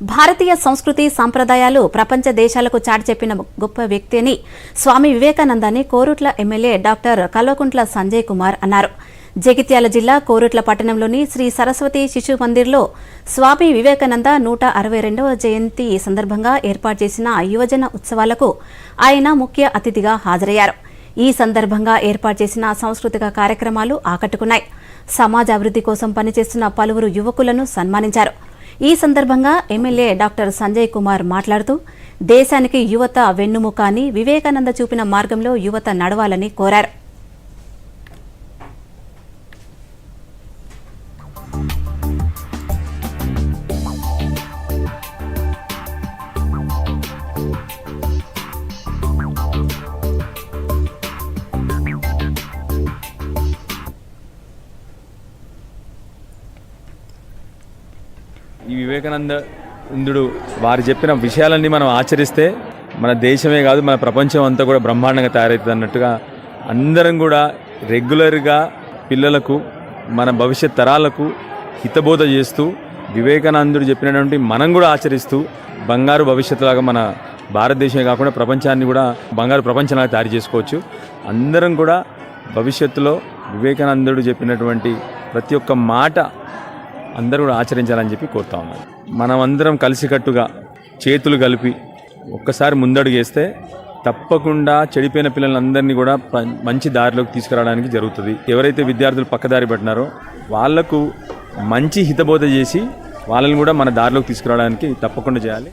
భారతీయ సంస్కృతి సంప్రదాయాలు ప్రపంచ దేశాలకు చాటి చెప్పిన గొప్ప వ్యక్తి అని స్వామి వివేకానందని కోరుట్ల ఎమ్మెల్యే డాక్టర్ కల్వకుంట్ల సంజయ్ కుమార్ అన్నారు. జగిత్యాల జిల్లా కోరుట్ల పట్టణంలోని శ్రీ సరస్వతి శిశు మందిర్లో స్వామి వివేకానంద 162వ జయంతి సందర్భంగా ఏర్పాటు చేసిన యువజన ఉత్సవాలకు ఆయన ముఖ్య అతిథిగా హాజరయ్యారు. ఈ సందర్భంగా ఏర్పాటు చేసిన సాంస్కృతిక కార్యక్రమాలు ఆకట్టుకున్నాయి. సమాజ అభివృద్ధి కోసం పనిచేస్తున్న పలువురు యువకులను సన్మానించారు. ఈ సందర్భంగా ఎమ్మెల్యే డాక్టర్ సంజయ్ కుమార్ మాట్లాడుతూ దేశానికి యువత వెన్నుముక అని, వివేకానంద చూపిన మార్గంలో యువత నడవాలని కోరారు. ఈ వివేకానందుడు వారు చెప్పిన విషయాలన్నీ మనం ఆచరిస్తే మన దేశమే కాదు మన ప్రపంచం అంతా కూడా బ్రహ్మాండంగా తయారవుతుంది అన్నట్టుగా అందరం కూడా రెగ్యులర్గా పిల్లలకు మన భవిష్యత్ తరాలకు హితబోధ చేస్తూ వివేకానందుడు చెప్పినటువంటి మనం కూడా ఆచరిస్తూ బంగారు భవిష్యత్తులాగా మన భారతదేశమే కాకుండా ప్రపంచాన్ని కూడా బంగారు ప్రపంచంలాగా తయారు చేసుకోవచ్చు. అందరం కూడా భవిష్యత్తులో వివేకానందుడు చెప్పినటువంటి ప్రతి ఒక్క మాట అందరూ కూడా ఆచరించాలని చెప్పి కోరుతా ఉన్నాను. మనమందరం కలిసికట్టుగా చేతులు కలిపి ఒక్కసారి ముందడుగేస్తే తప్పకుండా చెడిపోయిన పిల్లలందరినీ కూడా మంచి దారిలోకి తీసుకురావడానికి జరుగుతుంది. ఎవరైతే విద్యార్థులు పక్కదారి పట్టినారో వాళ్లకు మంచి హితబోధ చేసి వాళ్ళని కూడా మన దారిలోకి తీసుకురావడానికి తప్పకుండా చేయాలి.